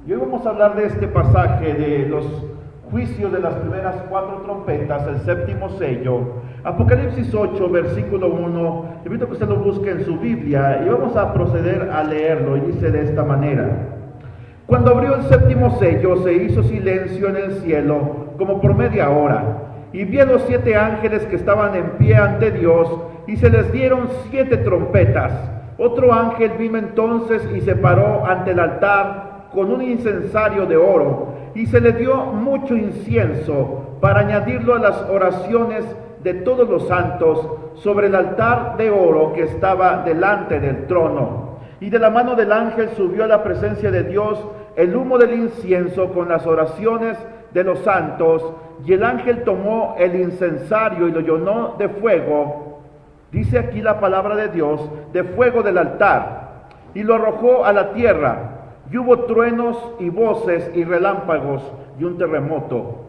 Y hoy vamos a hablar de este pasaje de los juicios de las primeras 4 trompetas, el séptimo sello. Apocalipsis 8, versículo 1. Invito a que usted lo busque en su Biblia y vamos a proceder a leerlo. Y dice de esta manera: Cuando abrió el séptimo sello, se hizo silencio en el cielo como por media hora. Y vi a los 7 ángeles que estaban en pie ante Dios, y se les dieron 7 trompetas. Otro ángel vino entonces y se paró ante el altar con un incensario de oro, y se le dio mucho incienso para añadirlo a las oraciones de todos los santos sobre el altar de oro que estaba delante del trono. Y de la mano del ángel subió a la presencia de Dios el humo del incienso con las oraciones de los santos, y el ángel tomó el incensario y lo llenó de fuego, dice aquí la palabra de Dios, de fuego del altar, y lo arrojó a la tierra. Y hubo truenos y voces y relámpagos y un terremoto.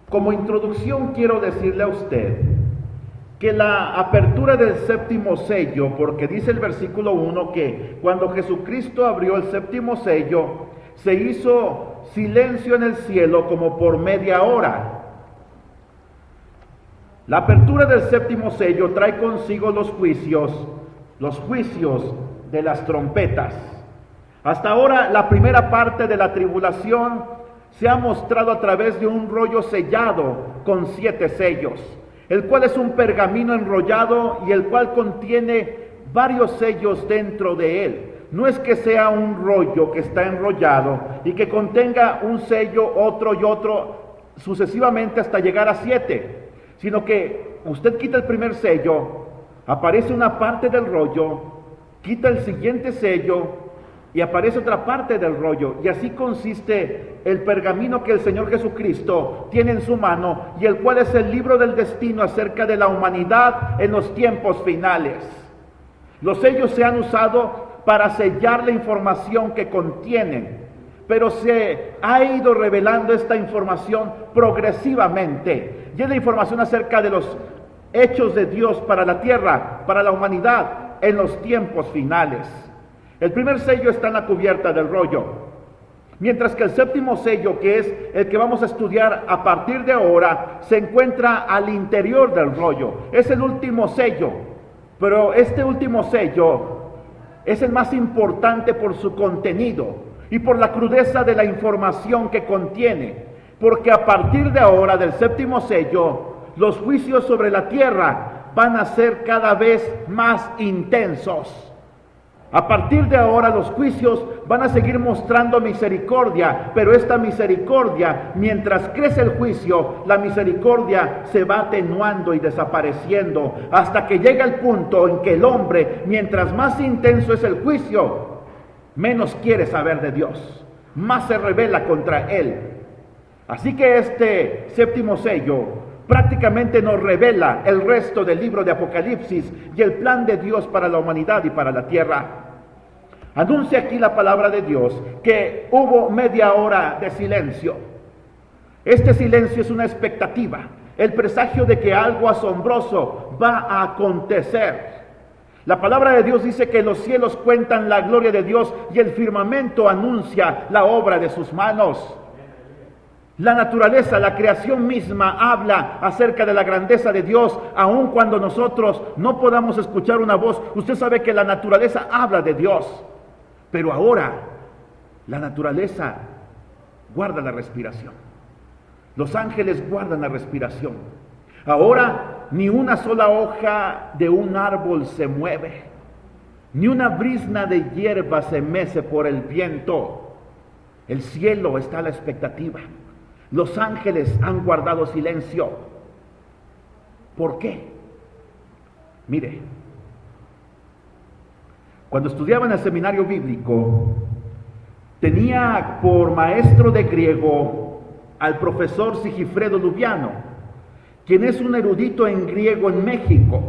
Como introducción quiero decirle a usted que la apertura del séptimo sello, porque dice el versículo 1 que cuando Jesucristo abrió el séptimo sello, se hizo silencio en el cielo como por media hora. La apertura del séptimo sello trae consigo los juicios de las trompetas. Hasta ahora la primera parte de la tribulación se ha mostrado a través de un rollo sellado con 7 sellos, el cual es un pergamino enrollado y el cual contiene varios sellos dentro de él. No es que sea un rollo que está enrollado y que contenga un sello, otro y otro, sucesivamente hasta llegar a 7, sino que usted quita el primer sello, aparece una parte del rollo, quita el siguiente sello, y aparece otra parte del rollo, y así consiste el pergamino que el Señor Jesucristo tiene en su mano, y el cual es el libro del destino acerca de la humanidad en los tiempos finales. Los sellos se han usado para sellar la información que contienen, pero se ha ido revelando esta información progresivamente, y es la información acerca de los hechos de Dios para la tierra, para la humanidad en los tiempos finales. El primer sello está en la cubierta del rollo, mientras que el séptimo sello, que es el que vamos a estudiar a partir de ahora, se encuentra al interior del rollo. Es el último sello, pero este último sello es el más importante por su contenido y por la crudeza de la información que contiene, porque a partir de ahora, del séptimo sello, los juicios sobre la tierra van a ser cada vez más intensos. A partir de ahora los juicios van a seguir mostrando misericordia, pero esta misericordia, mientras crece el juicio, la misericordia se va atenuando y desapareciendo, hasta que llega el punto en que el hombre, mientras más intenso es el juicio, menos quiere saber de Dios, más se rebela contra Él. Así que este séptimo sello prácticamente nos revela el resto del libro de Apocalipsis y el plan de Dios para la humanidad y para la tierra. Anuncia aquí la palabra de Dios que hubo media hora de silencio. Este silencio es una expectativa, el presagio de que algo asombroso va a acontecer. La palabra de Dios dice que los cielos cuentan la gloria de Dios y el firmamento anuncia la obra de sus manos. La naturaleza, la creación misma habla acerca de la grandeza de Dios, aun cuando nosotros no podamos escuchar una voz. Usted sabe que la naturaleza habla de Dios, pero ahora la naturaleza guarda la respiración. Los ángeles guardan la respiración. Ahora ni una sola hoja de un árbol se mueve, ni una brizna de hierba se mece por el viento. El cielo está a la expectativa. Los ángeles han guardado silencio. ¿Por qué? Mire, cuando estudiaba en el seminario bíblico, tenía por maestro de griego al profesor Sigifredo Lubiano, quien es un erudito en griego en México.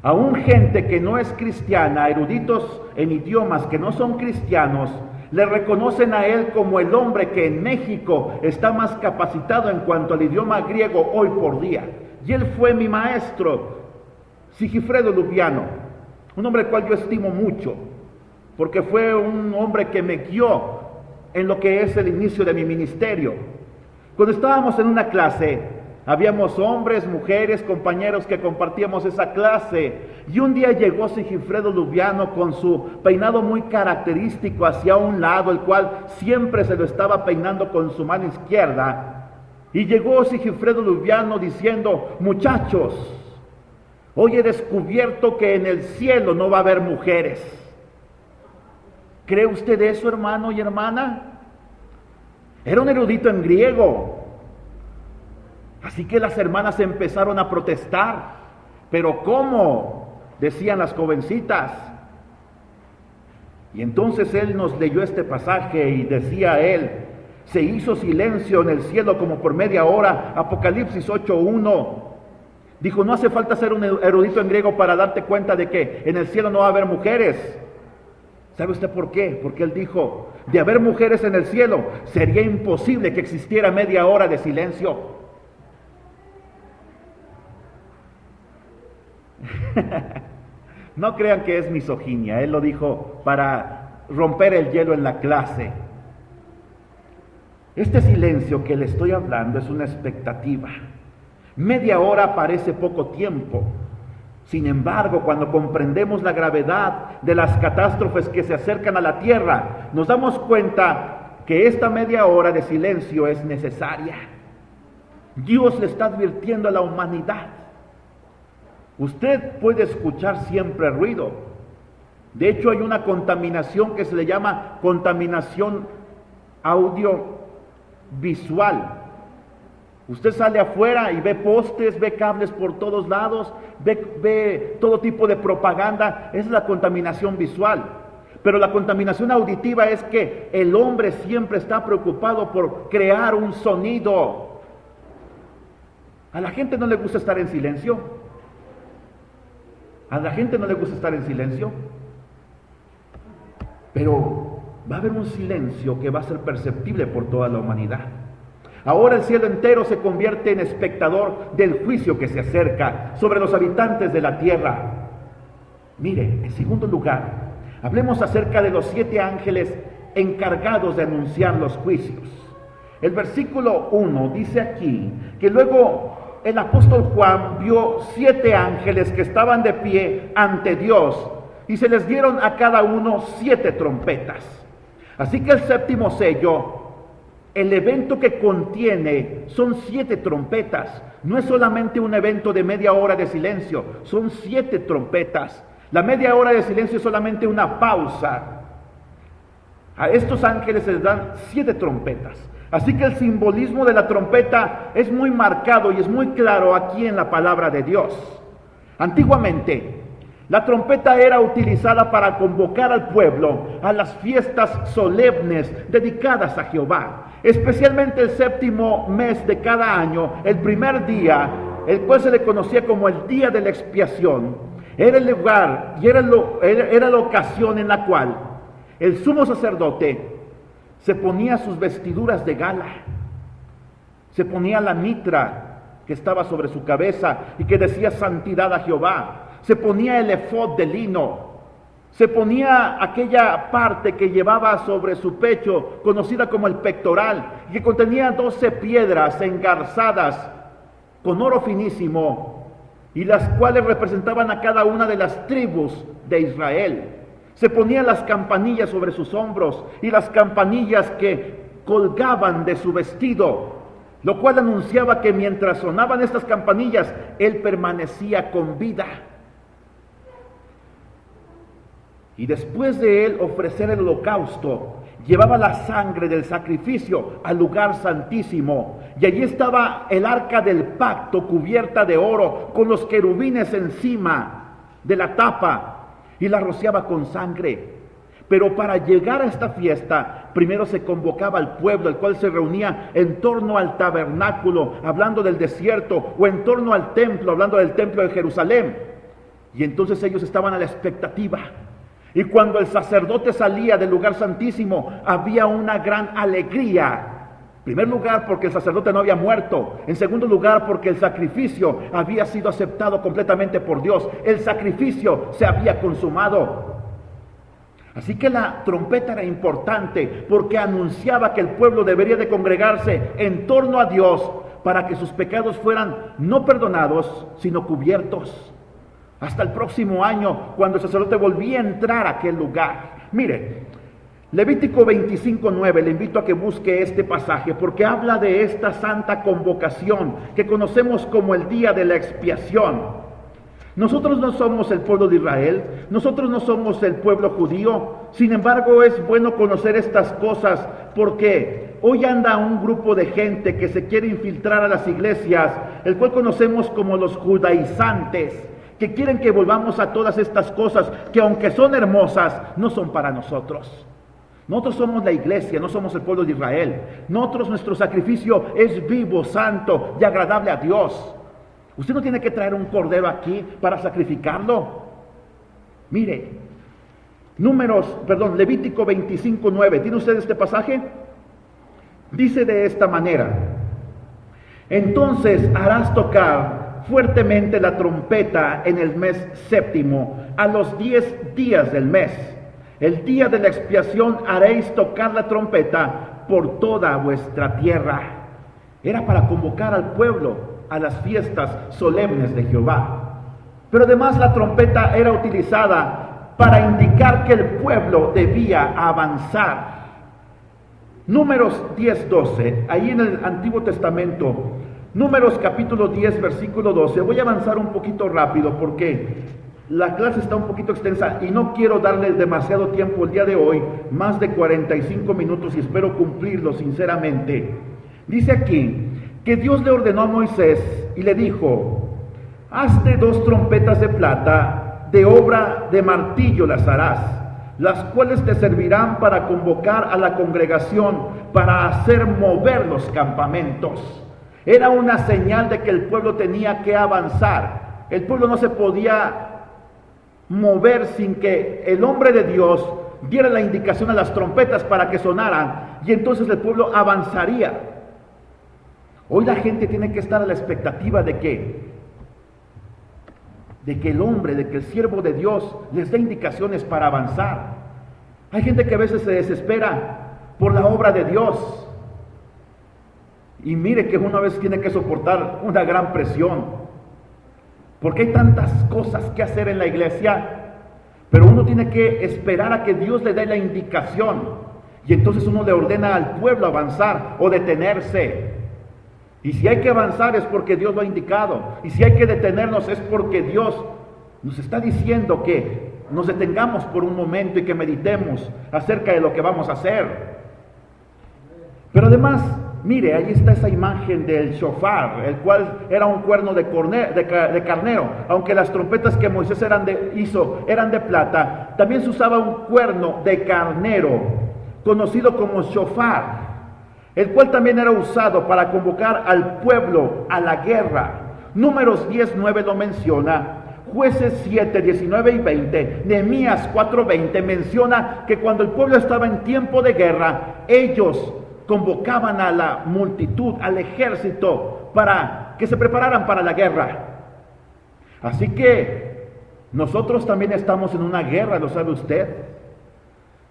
Aún gente que no es cristiana, eruditos en idiomas que no son cristianos, le reconocen a él como el hombre que en México está más capacitado en cuanto al idioma griego hoy por día. Y él fue mi maestro, Sigifredo Lubiano, un hombre al cual yo estimo mucho, porque fue un hombre que me guió en lo que es el inicio de mi ministerio. Cuando estábamos en una clase, habíamos hombres, mujeres, compañeros que compartíamos esa clase, y un día llegó Sigifredo Lubiano con su peinado muy característico hacia un lado, el cual siempre se lo estaba peinando con su mano izquierda, y llegó Sigifredo Lubiano diciendo: muchachos, hoy he descubierto que en el cielo no va a haber mujeres. ¿Cree usted eso, hermano y hermana? Era un erudito en griego. Así que las hermanas empezaron a protestar. ¿Pero cómo?, decían las jovencitas. Y entonces él nos leyó este pasaje y decía él: se hizo silencio en el cielo como por media hora. Apocalipsis 8:1. Dijo: no hace falta ser un erudito en griego para darte cuenta de que en el cielo no va a haber mujeres. ¿Sabe usted por qué? Porque él dijo: de haber mujeres en el cielo, sería imposible que existiera media hora de silencio. No crean que es misoginia, él lo dijo para romper el hielo en la clase. Este silencio que le estoy hablando es una expectativa. Media hora parece poco tiempo. Sin embargo, cuando comprendemos la gravedad de las catástrofes que se acercan a la tierra, nos damos cuenta que esta media hora de silencio es necesaria. Dios le está advirtiendo a la humanidad. Usted puede escuchar siempre ruido. De hecho, hay una contaminación que se le llama contaminación audiovisual. Usted sale afuera y ve postes, ve cables por todos lados, ve todo tipo de propaganda. Es la contaminación visual. Pero la contaminación auditiva es que el hombre siempre está preocupado por crear un sonido. A la gente no le gusta estar en silencio. A la gente no le gusta estar en silencio. Pero va a haber un silencio que va a ser perceptible por toda la humanidad. Ahora el cielo entero se convierte en espectador del juicio que se acerca sobre los habitantes de la tierra. Mire, en segundo lugar, hablemos acerca de los 7 ángeles encargados de anunciar los juicios. El versículo 1 dice aquí que luego el apóstol Juan vio 7 ángeles que estaban de pie ante Dios y se les dieron a cada uno 7 trompetas. Así que el séptimo sello, el evento que contiene, son 7 trompetas. No es solamente un evento de media hora de silencio, son 7 trompetas. La media hora de silencio es solamente una pausa. A estos ángeles se les dan 7 trompetas. Así que el simbolismo de la trompeta es muy marcado y es muy claro aquí en la palabra de Dios. Antiguamente, la trompeta era utilizada para convocar al pueblo a las fiestas solemnes dedicadas a Jehová. Especialmente el séptimo mes de cada año, el primer día, el cual se le conocía como el día de la expiación, era el lugar y era la ocasión en la cual el sumo sacerdote se ponía sus vestiduras de gala, se ponía la mitra que estaba sobre su cabeza y que decía santidad a Jehová, se ponía el efod de lino, se ponía aquella parte que llevaba sobre su pecho, conocida como el pectoral, y que contenía 12 piedras engarzadas con oro finísimo, y las cuales representaban a cada una de las tribus de Israel. Se ponían las campanillas sobre sus hombros y las campanillas que colgaban de su vestido, lo cual anunciaba que mientras sonaban estas campanillas, él permanecía con vida. Y después de él ofrecer el holocausto, llevaba la sangre del sacrificio al lugar santísimo. Y allí estaba el arca del pacto cubierta de oro, con los querubines encima de la tapa, y la rociaba con sangre. Pero para llegar a esta fiesta, primero se convocaba al pueblo, el cual se reunía en torno al tabernáculo, hablando del desierto, o en torno al templo, hablando del templo de Jerusalén. Y entonces ellos estaban a la expectativa. Y cuando el sacerdote salía del lugar santísimo, había una gran alegría. En primer lugar, porque el sacerdote no había muerto. En segundo lugar, porque el sacrificio había sido aceptado completamente por Dios. El sacrificio se había consumado. Así que la trompeta era importante porque anunciaba que el pueblo debería de congregarse en torno a Dios para que sus pecados fueran no perdonados, sino cubiertos. Hasta el próximo año, cuando el sacerdote volvía a entrar a aquel lugar. Mire, Levítico 25:9, le invito a que busque este pasaje porque habla de esta santa convocación que conocemos como el día de la expiación. Nosotros no somos el pueblo de Israel, nosotros no somos el pueblo judío, sin embargo es bueno conocer estas cosas porque hoy anda un grupo de gente que se quiere infiltrar a las iglesias, el cual conocemos como los judaizantes, que quieren que volvamos a todas estas cosas que aunque son hermosas, no son para nosotros. Nosotros somos la iglesia, no somos el pueblo de Israel. Nuestro sacrificio es vivo, santo y agradable a Dios. Usted no tiene que traer un cordero aquí para sacrificarlo. Mire, Levítico 25:9. ¿Tiene usted este pasaje? Dice de esta manera: entonces harás tocar fuertemente la trompeta en el mes séptimo, a los 10 días del mes. El día de la expiación haréis tocar la trompeta por toda vuestra tierra. Era para convocar al pueblo a las fiestas solemnes de Jehová. Pero además la trompeta era utilizada para indicar que el pueblo debía avanzar. Números 10:12, ahí en el Antiguo Testamento, Números capítulo 10, versículo 12. Voy a avanzar un poquito rápido porque la clase está un poquito extensa y no quiero darle demasiado tiempo el día de hoy, más de 45 minutos, y espero cumplirlo sinceramente. Dice aquí que Dios le ordenó a Moisés y le dijo: hazte 2 trompetas de plata, de obra de martillo las harás, las cuales te servirán para convocar a la congregación, para hacer mover los campamentos. Era una señal de que el pueblo tenía que avanzar. El pueblo no se podía mover sin que el hombre de Dios diera la indicación a las trompetas para que sonaran, y entonces el pueblo avanzaría. Hoy la gente tiene que estar a la expectativa de que el hombre, de que el siervo de Dios les dé indicaciones para avanzar. Hay gente que a veces se desespera por la obra de Dios. Y mire que una vez tiene que soportar una gran presión, porque hay tantas cosas que hacer en la iglesia, pero uno tiene que esperar a que Dios le dé la indicación, y entonces uno le ordena al pueblo avanzar o detenerse. Y si hay que avanzar es porque Dios lo ha indicado, y si hay que detenernos es porque Dios nos está diciendo que nos detengamos por un momento y que meditemos acerca de lo que vamos a hacer. Pero además, mire, ahí está esa imagen del shofar, el cual era un cuerno de carnero. Aunque las trompetas que Moisés hizo eran de plata, también se usaba un cuerno de carnero, conocido como shofar, el cual también era usado para convocar al pueblo a la guerra. Números 10:9 lo menciona, Jueces 7:19 y 20, Nehemías 4:20 menciona que cuando el pueblo estaba en tiempo de guerra, ellos convocaban a la multitud, al ejército, para que se prepararan para la guerra. Así que nosotros también estamos en una guerra, ¿lo sabe usted?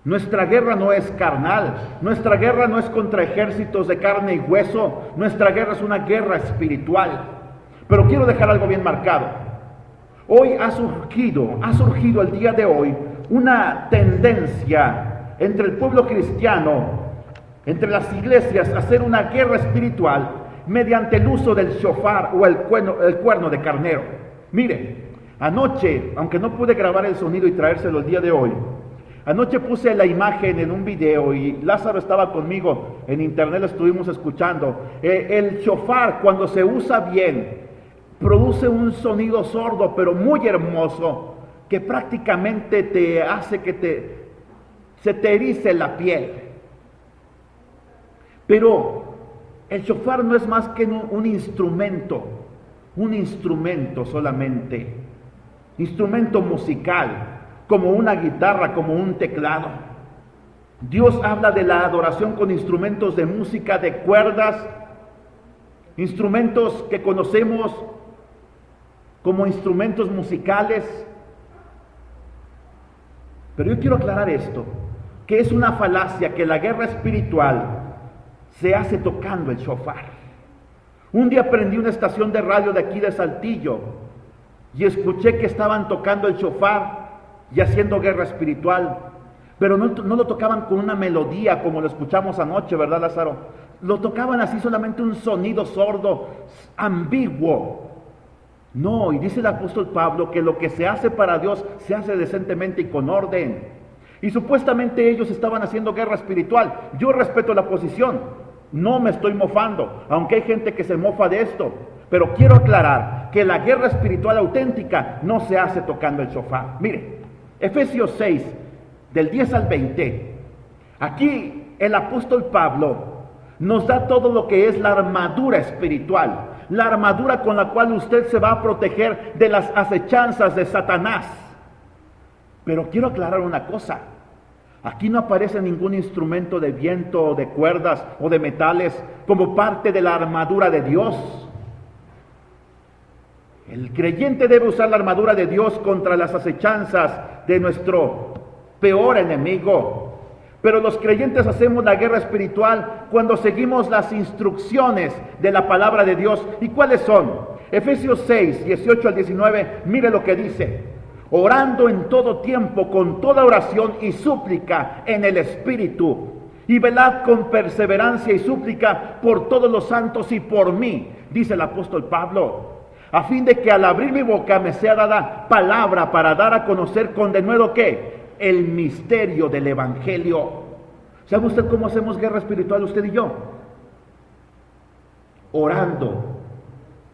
Nuestra guerra no es carnal, nuestra guerra no es contra ejércitos de carne y hueso, nuestra guerra es una guerra espiritual. Pero quiero dejar algo bien marcado. Hoy ha surgido el día de hoy una tendencia entre el pueblo cristiano, entre las iglesias, a hacer una guerra espiritual mediante el uso del shofar o el cuerno de carnero. Mire, anoche, aunque no pude grabar el sonido y traérselo el día de hoy, anoche puse la imagen en un video y Lázaro estaba conmigo, en internet lo estuvimos escuchando. El shofar, cuando se usa bien, produce un sonido sordo pero muy hermoso, que prácticamente te hace que se te erice la piel. Pero el shofar no es más que un instrumento solamente, instrumento musical, como una guitarra, como un teclado. Dios habla de la adoración con instrumentos de música, de cuerdas, instrumentos que conocemos como instrumentos musicales. Pero yo quiero aclarar esto, que es una falacia que la guerra espiritual se hace tocando el shofar. Un día prendí una estación de radio de aquí de Saltillo y escuché que estaban tocando el shofar y haciendo guerra espiritual, pero no lo tocaban con una melodía como lo escuchamos anoche, ¿verdad, Lázaro? Lo tocaban así, solamente un sonido sordo, ambiguo. No, y dice el apóstol Pablo que lo que se hace para Dios se hace decentemente y con orden. Y supuestamente ellos estaban haciendo guerra espiritual. Yo respeto la posición, no me estoy mofando, aunque hay gente que se mofa de esto. Pero quiero aclarar que la guerra espiritual auténtica no se hace tocando el shofar. Mire, Efesios 6, del 10 al 20. Aquí el apóstol Pablo nos da todo lo que es la armadura espiritual, la armadura con la cual usted se va a proteger de las acechanzas de Satanás. Pero quiero aclarar una cosa, aquí no aparece ningún instrumento de viento, o de cuerdas o de metales como parte de la armadura de Dios. El creyente debe usar la armadura de Dios contra las acechanzas de nuestro peor enemigo. Pero los creyentes hacemos la guerra espiritual cuando seguimos las instrucciones de la palabra de Dios. ¿Y cuáles son? Efesios 6, 18 al 19, mire lo que dice: orando en todo tiempo con toda oración y súplica en el Espíritu, y velad con perseverancia y súplica por todos los santos y por mí, dice el apóstol Pablo, a fin de que al abrir mi boca me sea dada palabra para dar a conocer con denuedo ¿qué? El misterio del Evangelio. ¿Sabe usted cómo hacemos guerra espiritual usted y yo? Orando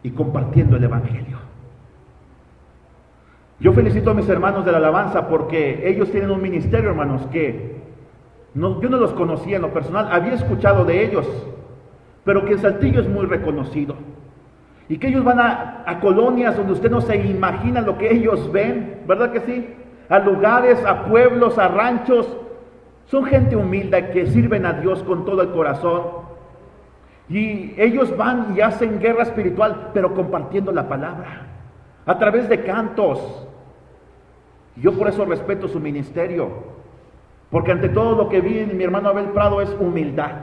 y compartiendo el Evangelio. Yo felicito a mis hermanos de la alabanza porque ellos tienen un ministerio, hermanos, que yo no los conocía en lo personal, había escuchado de ellos, pero que en Saltillo es muy reconocido. Y que ellos van a colonias donde usted no se imagina lo que ellos ven, ¿verdad que sí? A lugares, a pueblos, a ranchos. Son gente humilde que sirven a Dios con todo el corazón. Y ellos van y hacen guerra espiritual, pero compartiendo la palabra, a través de cantos. Yo por eso respeto su ministerio, porque ante todo lo que vi en mi hermano Abel Prado es humildad.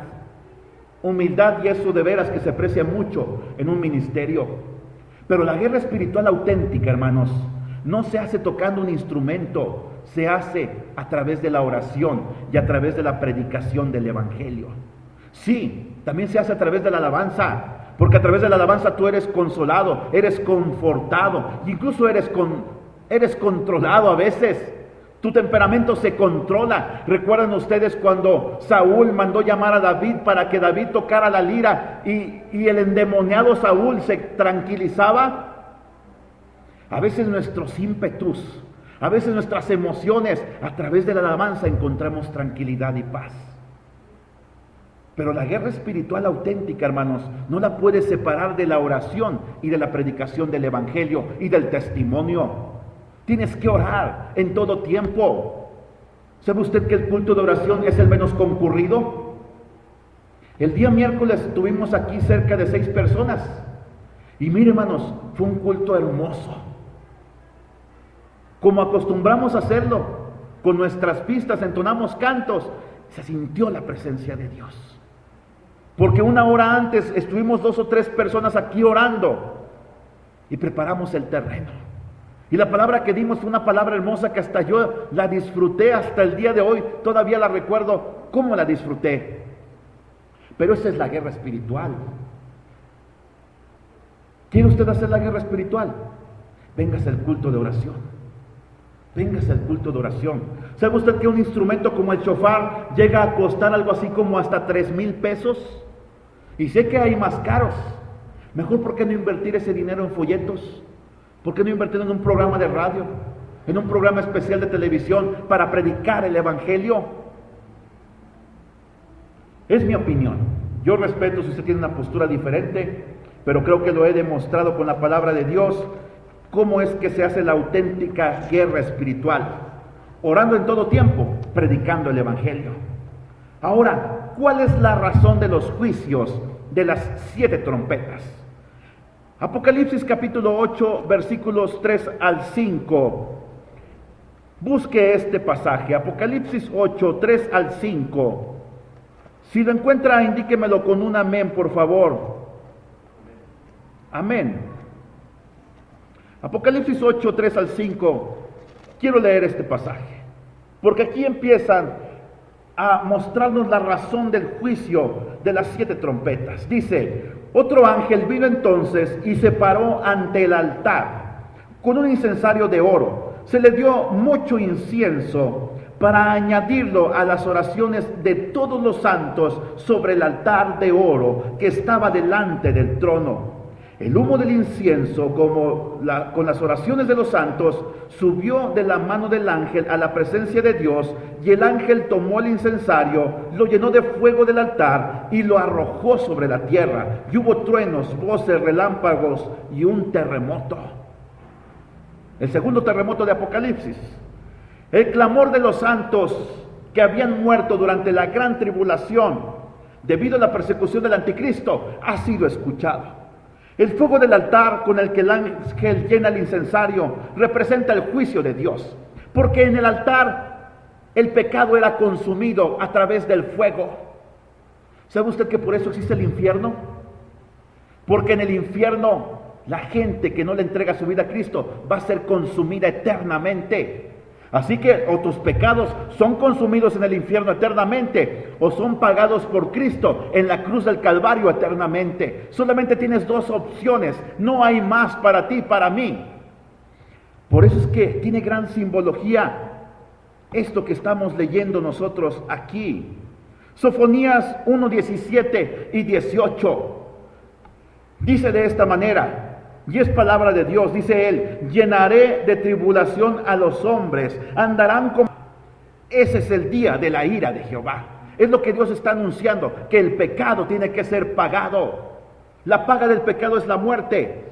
Humildad, y eso de veras que se aprecia mucho en un ministerio. Pero la guerra espiritual auténtica, hermanos, no se hace tocando un instrumento, se hace a través de la oración y a través de la predicación del Evangelio. Sí, también se hace a través de la alabanza, porque a través de la alabanza tú eres consolado, eres confortado, incluso eres controlado a veces. Tu temperamento se controla. ¿Recuerdan ustedes cuando Saúl mandó llamar a David para que David tocara la lira y el endemoniado Saúl se tranquilizaba? A veces nuestros ímpetus, a veces nuestras emociones, a través de la alabanza encontramos tranquilidad y paz. Pero la guerra espiritual auténtica, hermanos, no la puedes separar de la oración y de la predicación del Evangelio y del testimonio. Tienes que orar en todo tiempo. ¿Sabe usted que el culto de oración es el menos concurrido? El día miércoles tuvimos aquí cerca de 6 personas. Y mire, hermanos, fue un culto hermoso. Como acostumbramos a hacerlo, con nuestras pistas entonamos cantos, se sintió la presencia de Dios. Porque una hora antes estuvimos 2 o 3 personas aquí orando y preparamos el terreno. Y la palabra que dimos fue una palabra hermosa que hasta yo la disfruté hasta el día de hoy. Todavía la recuerdo cómo la disfruté. Pero esa es la guerra espiritual. ¿Quiere usted hacer la guerra espiritual? Véngase al culto de oración. Véngase al culto de oración. ¿Sabe usted que un instrumento como el shofar llega a costar algo así como hasta 3,000 pesos? Y sé que hay más caros. Mejor, ¿por qué no invertir ese dinero en folletos? ¿Por qué no invertir en un programa de radio, en un programa especial de televisión para predicar el Evangelio? Es mi opinión. Yo respeto si usted tiene una postura diferente, pero creo que lo he demostrado con la palabra de Dios, cómo es que se hace la auténtica guerra espiritual, orando en todo tiempo, predicando el Evangelio. Ahora, ¿cuál es la razón de los juicios de las 7 trompetas? Apocalipsis capítulo 8, versículos 3 al 5. Busque este pasaje, Apocalipsis 8, 3 al 5. Si lo encuentra, indíquemelo con un amén, por favor. Amén. Apocalipsis 8, 3 al 5. Quiero leer este pasaje, porque aquí empiezan a mostrarnos la razón del juicio de las 7 trompetas. Dice: otro ángel vino entonces y se paró ante el altar con un incensario de oro. Se le dio mucho incienso para añadirlo a las oraciones de todos los santos sobre el altar de oro que estaba delante del trono. El humo del incienso, con las oraciones de los santos, subió de la mano del ángel a la presencia de Dios, y el ángel tomó el incensario, lo llenó de fuego del altar y lo arrojó sobre la tierra. Y hubo truenos, voces, relámpagos y un terremoto. El segundo terremoto de Apocalipsis. El clamor de los santos que habían muerto durante la gran tribulación, debido a la persecución del anticristo, ha sido escuchado. El fuego del altar con el que el ángel llena el incensario representa el juicio de Dios, porque en el altar el pecado era consumido a través del fuego. ¿Sabe usted que por eso existe el infierno? Porque en el infierno la gente que no le entrega su vida a Cristo va a ser consumida eternamente. Así que o tus pecados son consumidos en el infierno eternamente, o son pagados por Cristo en la cruz del Calvario eternamente. Solamente tienes 2 opciones, no hay más para ti, para mí. Por eso es que tiene gran simbología esto que estamos leyendo nosotros aquí. Sofonías 1, 17 y 18 dice de esta manera. Y es palabra de Dios, dice él: llenaré de tribulación a los hombres, andarán como... Ese es el día de la ira de Jehová. Es lo que Dios está anunciando, que el pecado tiene que ser pagado. La paga del pecado es la muerte.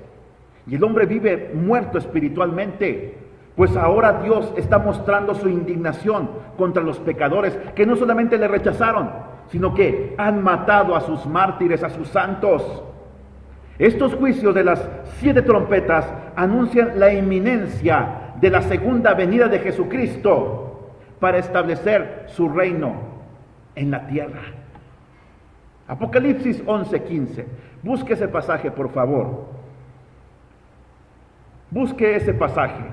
Y el hombre vive muerto espiritualmente. Pues ahora Dios está mostrando su indignación contra los pecadores, que no solamente le rechazaron, sino que han matado a sus mártires, a sus santos. Estos juicios de las 7 trompetas anuncian la inminencia de la segunda venida de Jesucristo para establecer su reino en la tierra. Apocalipsis 11:15. Busque ese pasaje, por favor. Busque ese pasaje.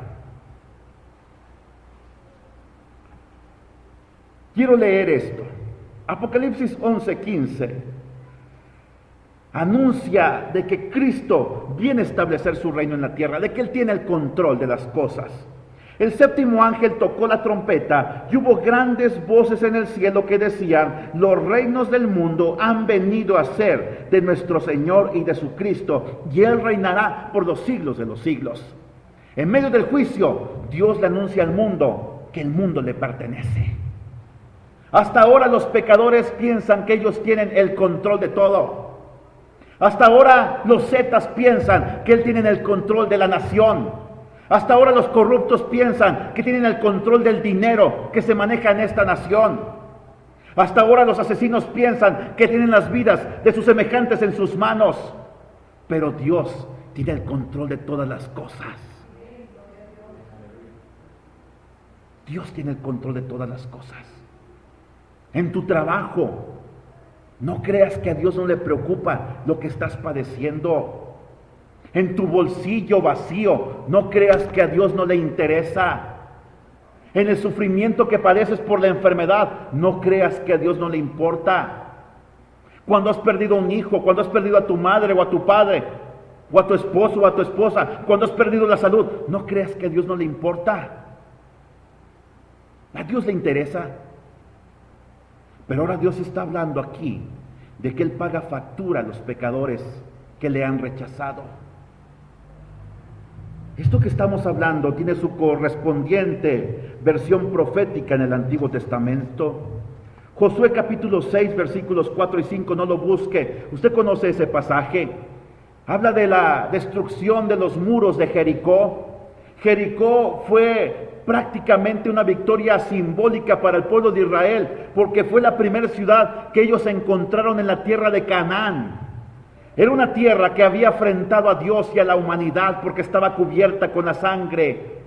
Quiero leer esto. Apocalipsis 11:15. Anuncia de que Cristo viene a establecer su reino en la tierra, de que Él tiene el control de las cosas. El 7º ángel tocó la trompeta y hubo grandes voces en el cielo que decían: los reinos del mundo han venido a ser de nuestro Señor y de su Cristo, y Él reinará por los siglos de los siglos. En medio del juicio, Dios le anuncia al mundo que el mundo le pertenece. Hasta ahora los pecadores piensan que ellos tienen el control de todo. Hasta ahora los zetas piensan que tienen el control de la nación. Hasta ahora los corruptos piensan que tienen el control del dinero que se maneja en esta nación. Hasta ahora los asesinos piensan que tienen las vidas de sus semejantes en sus manos. Pero Dios tiene el control de todas las cosas. Dios tiene el control de todas las cosas. En tu trabajo, no creas que a Dios no le preocupa lo que estás padeciendo. En tu bolsillo vacío, no creas que a Dios no le interesa. En el sufrimiento que padeces por la enfermedad, no creas que a Dios no le importa. Cuando has perdido un hijo, cuando has perdido a tu madre o a tu padre, o a tu esposo o a tu esposa, cuando has perdido la salud, no creas que a Dios no le importa. A Dios le interesa. Pero ahora Dios está hablando aquí de que Él paga factura a los pecadores que le han rechazado. Esto que estamos hablando tiene su correspondiente versión profética en el Antiguo Testamento. Josué capítulo 6, versículos 4 y 5, no lo busque. Usted conoce ese pasaje. Habla de la destrucción de los muros de Jericó. Jericó fue prácticamente una victoria simbólica para el pueblo de Israel, porque fue la primera ciudad que ellos encontraron en la tierra de Canaán. Era una tierra que había afrentado a Dios y a la humanidad porque estaba cubierta con la sangre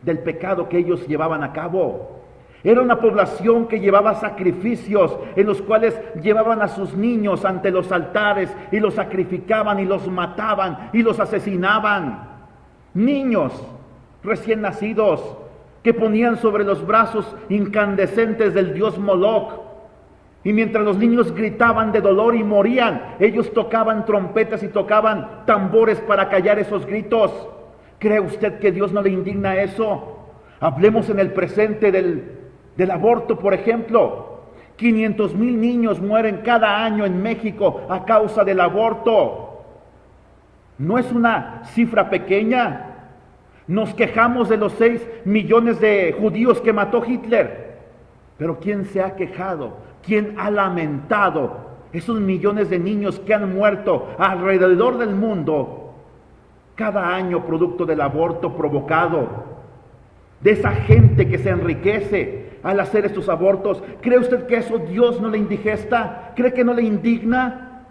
del pecado que ellos llevaban a cabo. Era una población que llevaba sacrificios en los cuales llevaban a sus niños ante los altares y los sacrificaban y los mataban y los asesinaban. Niños recién nacidos que ponían sobre los brazos incandescentes del dios Moloch. Y mientras los niños gritaban de dolor y morían, ellos tocaban trompetas y tocaban tambores para callar esos gritos. ¿Cree usted que Dios no le indigna eso? Hablemos en el presente del aborto, por ejemplo. 500,000 niños mueren cada año en México a causa del aborto. No es una cifra pequeña. Nos quejamos de los 6 millones de judíos que mató Hitler. Pero ¿quién se ha quejado? ¿Quién ha lamentado esos millones de niños que han muerto alrededor del mundo cada año producto del aborto provocado? De esa gente que se enriquece al hacer estos abortos. ¿Cree usted que eso Dios no le indigesta? ¿Cree que no le indigna?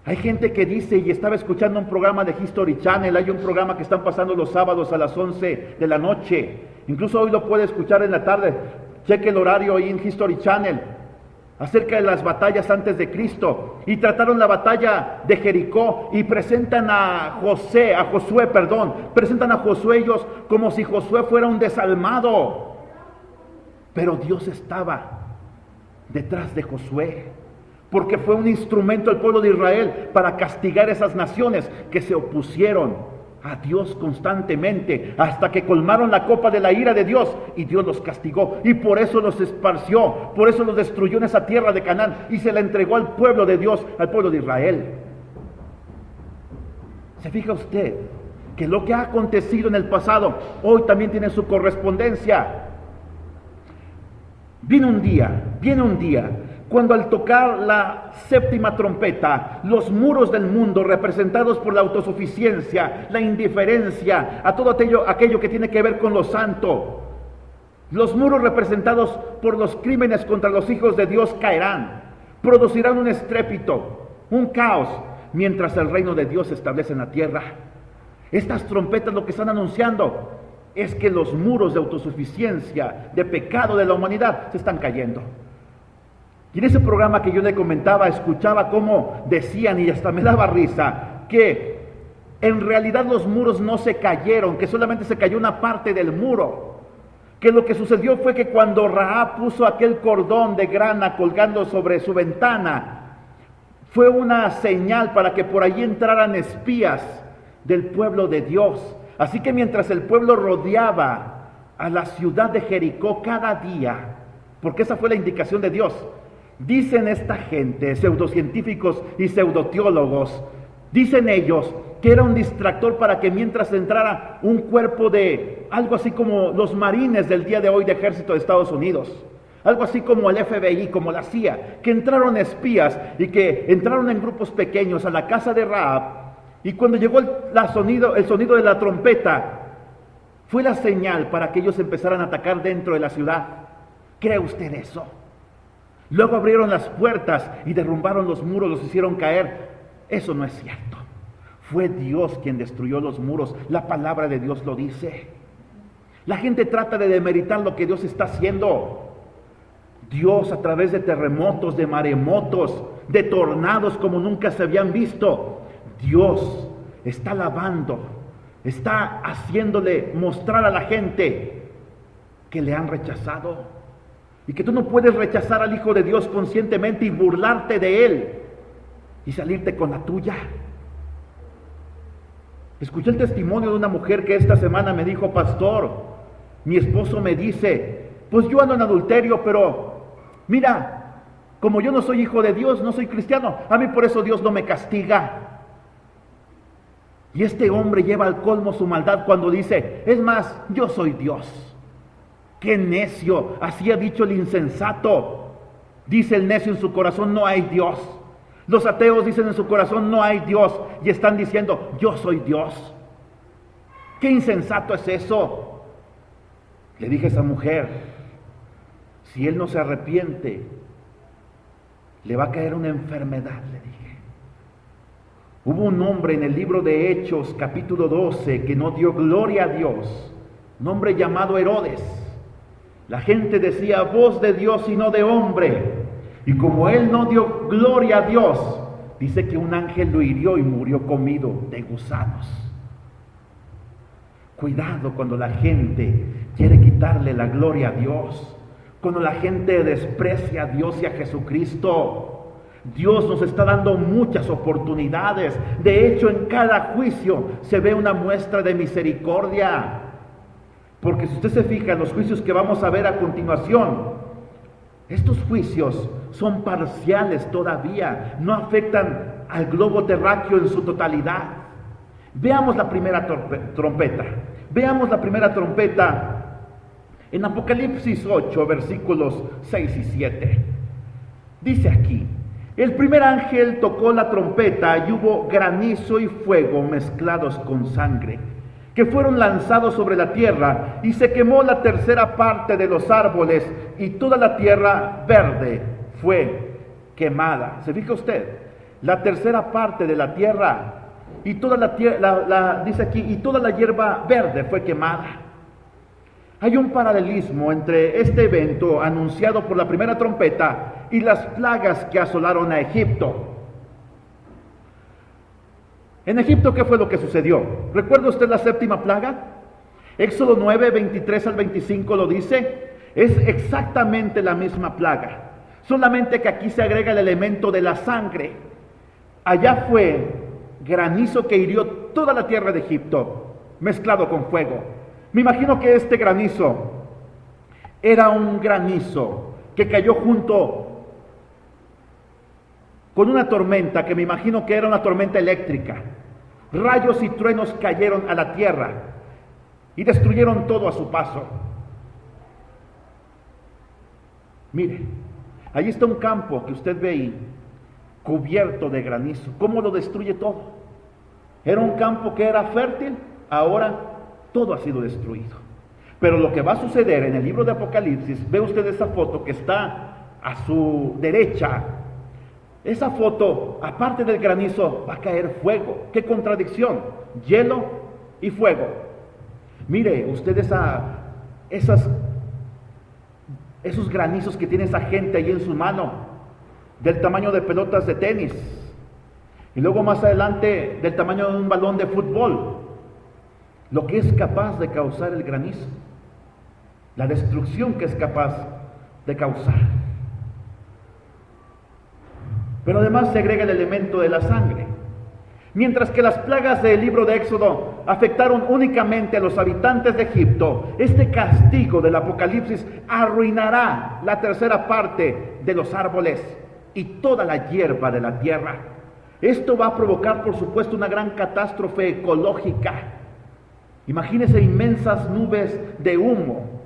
Hay gente que dice, y estaba escuchando un programa de History Channel, hay un programa que están pasando los sábados a las 11 de la noche, incluso hoy lo puede escuchar en la tarde, cheque el horario ahí en History Channel, acerca de las batallas antes de Cristo, y trataron la batalla de Jericó, y presentan a Josué, presentan a Josué ellos como si Josué fuera un desalmado, pero Dios estaba detrás de Josué, porque fue un instrumento del pueblo de Israel para castigar esas naciones que se opusieron a Dios constantemente, hasta que colmaron la copa de la ira de Dios, y Dios los castigó, y por eso los esparció, por eso los destruyó en esa tierra de Canaán, y se la entregó al pueblo de Dios, al pueblo de Israel. ¿Se fija usted que lo que ha acontecido en el pasado, hoy también tiene su correspondencia? Viene un día, cuando al tocar la séptima trompeta, los muros del mundo representados por la autosuficiencia, la indiferencia, a todo aquello que tiene que ver con lo santo, los muros representados por los crímenes contra los hijos de Dios caerán, producirán un estrépito, un caos, mientras el reino de Dios se establece en la tierra. Estas trompetas lo que están anunciando es que los muros de autosuficiencia, de pecado de la humanidad se están cayendo. Y en ese programa que yo le comentaba, escuchaba cómo decían, y hasta me daba risa, que en realidad los muros no se cayeron, que solamente se cayó una parte del muro. Que lo que sucedió fue que cuando Rahab puso aquel cordón de grana colgando sobre su ventana, fue una señal para que por allí entraran espías del pueblo de Dios. Así que mientras el pueblo rodeaba a la ciudad de Jericó cada día, porque esa fue la indicación de Dios, dicen esta gente, pseudocientíficos y pseudoteólogos, dicen ellos que era un distractor para que mientras entrara un cuerpo de algo así como los marines del día de hoy de ejército de Estados Unidos, algo así como el FBI, como la CIA, que entraron espías y que entraron en grupos pequeños a la casa de Rahab, y cuando llegó el sonido de la trompeta, fue la señal para que ellos empezaran a atacar dentro de la ciudad. ¿Cree usted eso? Luego abrieron las puertas y derrumbaron los muros, los hicieron caer. Eso no es cierto. Fue Dios quien destruyó los muros. La palabra de Dios lo dice. La gente trata de demeritar lo que Dios está haciendo. Dios, a través de terremotos, de maremotos, de tornados como nunca se habían visto, Dios está lavando, está haciéndole mostrar a la gente que le han rechazado. Y que tú no puedes rechazar al Hijo de Dios conscientemente y burlarte de Él y salirte con la tuya. Escuché el testimonio de una mujer que esta semana me dijo: pastor, mi esposo me dice, pues yo ando en adulterio, pero mira, como yo no soy hijo de Dios, no soy cristiano, a mí por eso Dios no me castiga. Y este hombre lleva al colmo su maldad cuando dice: es más, yo soy Dios. ¡Qué necio! Así ha dicho el insensato. Dice el necio en su corazón: no hay Dios. Los ateos dicen en su corazón: no hay Dios. Y están diciendo: yo soy Dios. ¡Qué insensato es eso! Le dije a esa mujer: si él no se arrepiente, le va a caer una enfermedad, le dije. Hubo un hombre en el libro de Hechos, capítulo 12, que no dio gloria a Dios, un hombre llamado Herodes. La gente decía, voz de Dios y no de hombre. Y como él no dio gloria a Dios, dice que un ángel lo hirió y murió comido de gusanos. Cuidado cuando la gente quiere quitarle la gloria a Dios, cuando la gente desprecia a Dios y a Jesucristo. Dios nos está dando muchas oportunidades. De hecho, en cada juicio se ve una muestra de misericordia. Porque si usted se fija en los juicios que vamos a ver a continuación, estos juicios son parciales todavía, no afectan al globo terráqueo en su totalidad. Veamos la primera trompeta. Veamos la primera trompeta en Apocalipsis 8, versículos 6 y 7. Dice aquí, el primer ángel tocó la trompeta y hubo granizo y fuego mezclados con sangre, que fueron lanzados sobre la tierra, y se quemó la tercera parte de los árboles, y toda la tierra verde fue quemada. ¿Se fija usted? La tercera parte de la tierra, y toda la tierra, dice aquí, y toda la hierba verde fue quemada. Hay un paralelismo entre este evento anunciado por la primera trompeta y las plagas que asolaron a Egipto. En Egipto, ¿qué fue lo que sucedió? ¿Recuerda usted la séptima plaga? Éxodo 9, 23 al 25 lo dice. Es exactamente la misma plaga, solamente que aquí se agrega el elemento de la sangre. Allá fue granizo que hirió toda la tierra de Egipto, mezclado con fuego. Me imagino que este granizo era un granizo que cayó junto con una tormenta, que me imagino que era una tormenta eléctrica. Rayos y truenos cayeron a la tierra y destruyeron todo a su paso. Mire, ahí está un campo que usted ve ahí, cubierto de granizo. ¿Cómo lo destruye todo? Era un campo que era fértil, ahora todo ha sido destruido. Pero lo que va a suceder en el libro de Apocalipsis, ve usted esa foto que está a su derecha. Esa foto, aparte del granizo, va a caer fuego. ¡Qué contradicción! Hielo y fuego. Mire usted esos granizos que tiene esa gente ahí en su mano, del tamaño de pelotas de tenis, y luego más adelante del tamaño de un balón de fútbol. Lo que es capaz de causar el granizo, la destrucción que es capaz de causar. Pero además se agrega el elemento de la sangre. Mientras que las plagas del libro de Éxodo afectaron únicamente a los habitantes de Egipto, este castigo del Apocalipsis arruinará la tercera parte de los árboles y toda la hierba de la tierra. Esto va a provocar, por supuesto, una gran catástrofe ecológica. Imagínense inmensas nubes de humo.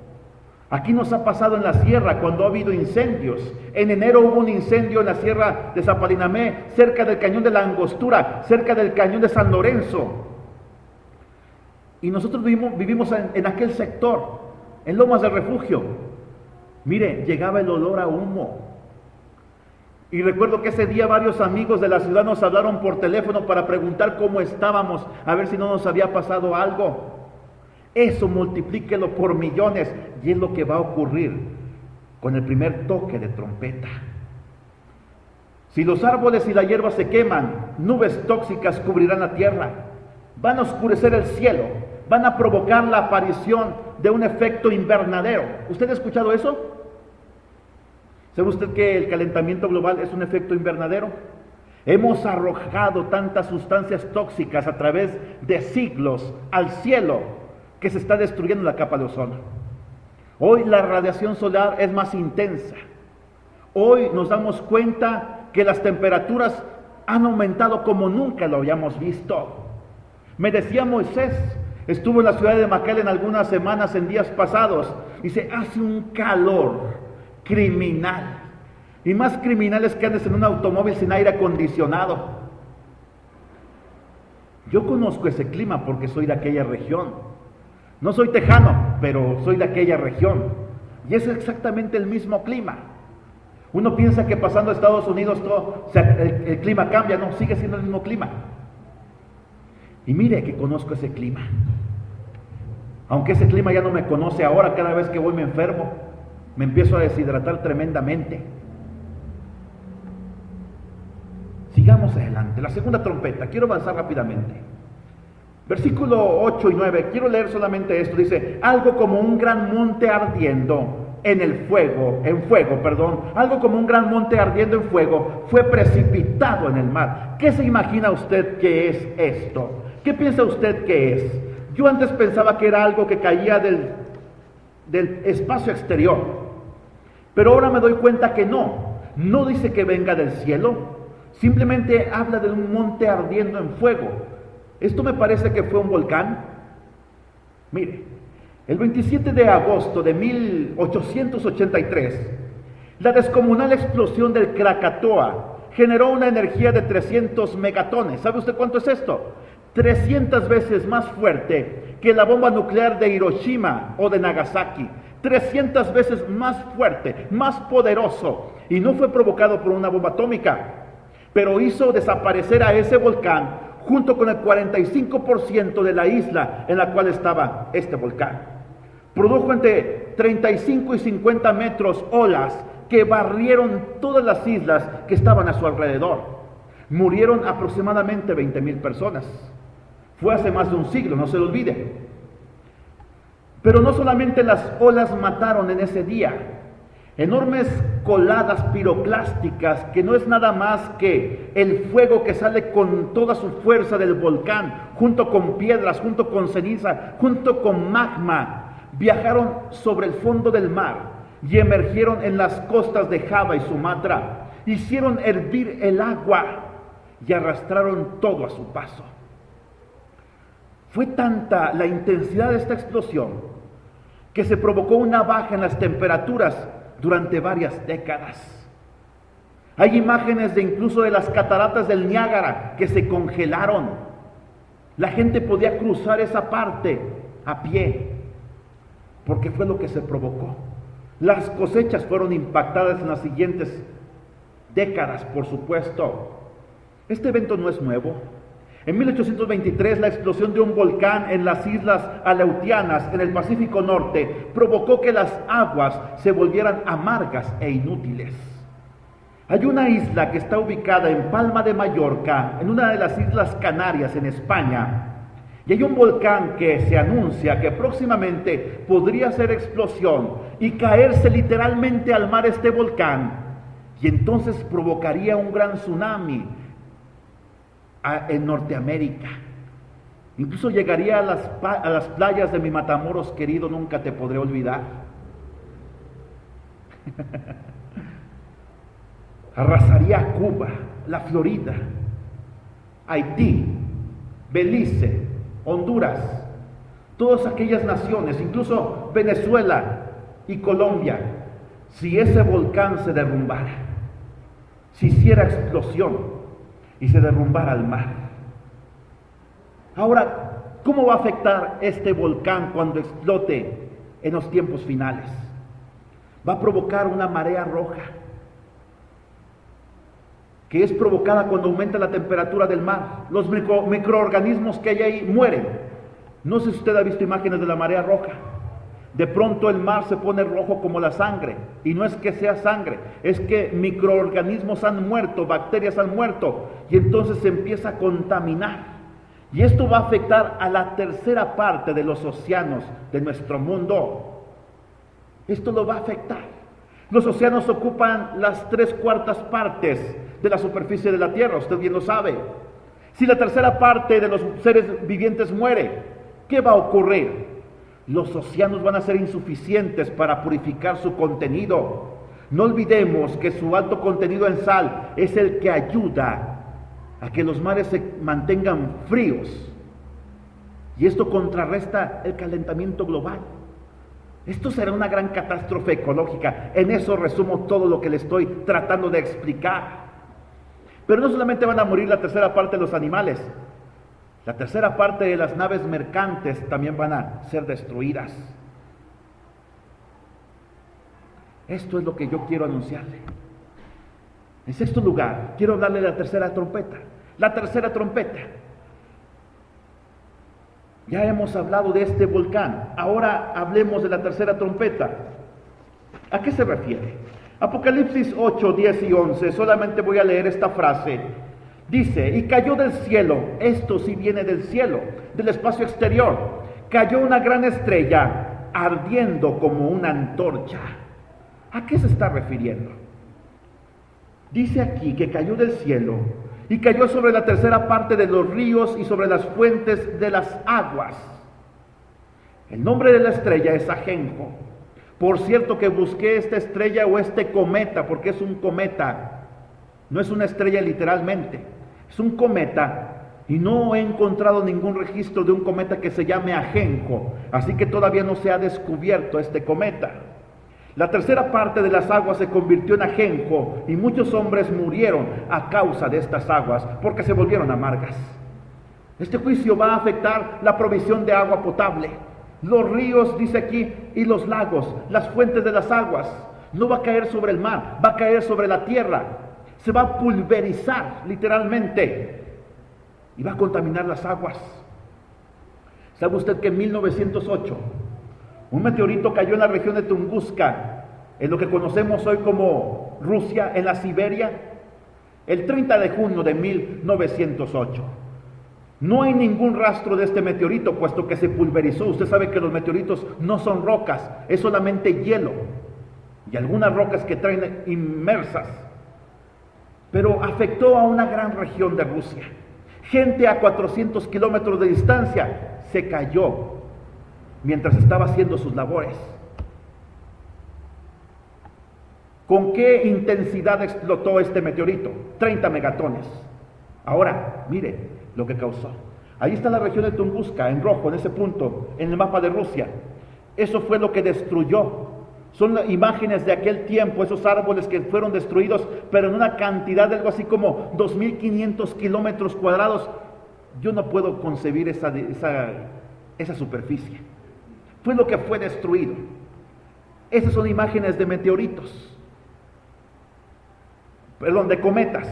Aquí nos ha pasado en la sierra cuando ha habido incendios. En enero hubo un incendio en la sierra de Zapalinamé, cerca del cañón de la Angostura, cerca del cañón de San Lorenzo. Y nosotros vivimos en aquel sector, en Lomas del Refugio. Mire, llegaba el olor a humo. Y recuerdo que ese día varios amigos de la ciudad nos hablaron por teléfono para preguntar cómo estábamos, a ver si no nos había pasado algo. Eso multiplíquelo por millones, y es lo que va a ocurrir con el primer toque de trompeta. Si los árboles y la hierba se queman, nubes tóxicas cubrirán la tierra, van a oscurecer el cielo, van a provocar la aparición de un efecto invernadero. ¿Usted ha escuchado eso? ¿Sabe usted que el calentamiento global es un efecto invernadero? Hemos arrojado tantas sustancias tóxicas a través de siglos al cielo que se está destruyendo la capa de ozono. Hoy la radiación solar es más intensa. Hoy nos damos cuenta que las temperaturas han aumentado como nunca lo habíamos visto. Me decía Moisés, estuvo en la ciudad de McAllen algunas semanas en días pasados, dice, hace un calor criminal, y más criminal es que andes en un automóvil sin aire acondicionado. Yo conozco ese clima porque soy de aquella región. No soy tejano, pero soy de aquella región, y es exactamente el mismo clima. Uno piensa que pasando a Estados Unidos el clima cambia, no, sigue siendo el mismo clima. Y mire que conozco ese clima. Aunque ese clima ya no me conoce ahora, cada vez que voy me enfermo, me empiezo a deshidratar tremendamente. Sigamos adelante. La segunda trompeta, quiero avanzar rápidamente. Versículo 8 y 9, quiero leer solamente esto. Dice, algo como un gran monte ardiendo algo como un gran monte ardiendo en fuego fue precipitado en el mar. ¿Qué se imagina usted que es esto? ¿Qué piensa usted que es? Yo antes pensaba que era algo que caía del espacio exterior, pero ahora me doy cuenta que no dice que venga del cielo, simplemente habla de un monte ardiendo en fuego. Esto me parece que fue un volcán. Mire, el 27 de agosto de 1883, la descomunal explosión del Krakatoa generó una energía de 300 megatones. ¿Sabe usted cuánto es esto? 300 veces más fuerte que la bomba nuclear de Hiroshima o de Nagasaki. 300 veces más fuerte, más poderoso. Y no fue provocado por una bomba atómica, pero hizo desaparecer a ese volcán junto con el 45% de la isla en la cual estaba este volcán. Produjo entre 35 y 50 metros olas que barrieron todas las islas que estaban a su alrededor. Murieron aproximadamente 20,000 personas. Fue hace más de un siglo, no se lo olvide. Pero no solamente las olas mataron en ese día, enormes coladas piroclásticas, que no es nada más que el fuego que sale con toda su fuerza del volcán, junto con piedras, junto con ceniza, junto con magma, viajaron sobre el fondo del mar y emergieron en las costas de Java y Sumatra, hicieron hervir el agua y arrastraron todo a su paso. Fue tanta la intensidad de esta explosión que se provocó una baja en las temperaturas durante varias décadas. Hay imágenes de incluso de las cataratas del Niágara que se congelaron. La gente podía cruzar esa parte a pie, porque fue lo que se provocó. Las cosechas fueron impactadas en las siguientes décadas, por supuesto. Este evento no es nuevo. En 1823, la explosión de un volcán en las islas Aleutianas, en el Pacífico Norte, provocó que las aguas se volvieran amargas e inútiles. Hay una isla que está ubicada en Palma de Mallorca, en una de las Islas Canarias, en España, y hay un volcán que se anuncia que próximamente podría hacer explosión y caerse literalmente al mar este volcán, y entonces provocaría un gran tsunami en Norteamérica. Incluso llegaría a las playas de mi Matamoros querido, nunca te podré olvidar. Arrasaría Cuba, la Florida, Haití, Belice, Honduras, todas aquellas naciones, incluso Venezuela y Colombia, si ese volcán se derrumbara, si hiciera explosión y se derrumbara al mar. Ahora, ¿cómo va a afectar este volcán cuando explote en los tiempos finales? Va a provocar una marea roja, que es provocada cuando aumenta la temperatura del mar. Los microorganismos que hay ahí mueren. No sé si usted ha visto imágenes de la marea roja. De pronto el mar se pone rojo como la sangre, y no es que sea sangre, es que microorganismos han muerto, bacterias han muerto, y entonces se empieza a contaminar. Y esto va a afectar a la tercera parte de los océanos de nuestro mundo. Esto lo va a afectar. Los océanos ocupan las 3/4 partes de la superficie de la Tierra, usted bien lo sabe. Si la tercera parte de los seres vivientes muere, ¿qué va a ocurrir? Los océanos van a ser insuficientes para purificar su contenido. No olvidemos que su alto contenido en sal es el que ayuda a que los mares se mantengan fríos. Y esto contrarresta el calentamiento global. Esto será una gran catástrofe ecológica. En eso resumo todo lo que le estoy tratando de explicar. Pero no solamente van a morir la tercera parte de los animales, la tercera parte de las naves mercantes también van a ser destruidas. Esto es lo que yo quiero anunciarle. En sexto lugar, quiero hablarle de la tercera trompeta. La tercera trompeta. Ya hemos hablado de este volcán. Ahora hablemos de la tercera trompeta. ¿A qué se refiere? Apocalipsis 8, 10 y 11. Solamente voy a leer esta frase. Dice, y cayó del cielo, esto sí viene del cielo, del espacio exterior, cayó una gran estrella ardiendo como una antorcha. ¿A qué se está refiriendo? Dice aquí que cayó del cielo y cayó sobre la tercera parte de los ríos y sobre las fuentes de las aguas. El nombre de la estrella es Ajenjo. Por cierto que busqué esta estrella o este cometa, porque es un cometa, no es una estrella literalmente, es un cometa, y no he encontrado ningún registro de un cometa que se llame Ajenjo, así que todavía no se ha descubierto este cometa. La tercera parte de las aguas se convirtió en ajenjo y muchos hombres murieron a causa de estas aguas porque se volvieron amargas. Este juicio va a afectar la provisión de agua potable. Los ríos, dice aquí, y los lagos, las fuentes de las aguas. No va a caer sobre el mar, va a caer sobre la tierra. Se va a pulverizar literalmente y va a contaminar las aguas. ¿Sabe usted que en 1908 un meteorito cayó en la región de Tunguska, en lo que conocemos hoy como Rusia, en la Siberia? El 30 de junio de 1908. No hay ningún rastro de este meteorito, puesto que se pulverizó. Usted sabe que los meteoritos no son rocas, es solamente hielo y algunas rocas que traen inmersas. Pero afectó a una gran región de Rusia. Gente a 400 kilómetros de distancia se cayó mientras estaba haciendo sus labores. ¿Con qué intensidad explotó este meteorito? 30 megatones. Ahora, mire lo que causó. Ahí está la región de Tunguska, en rojo, en ese punto, en el mapa de Rusia. Eso fue lo que destruyó. Son imágenes de aquel tiempo, esos árboles que fueron destruidos, pero en una cantidad de algo así como 2.500 kilómetros cuadrados. Yo no puedo concebir esa superficie. Fue lo que fue destruido. Esas son imágenes de meteoritos. Perdón, de cometas.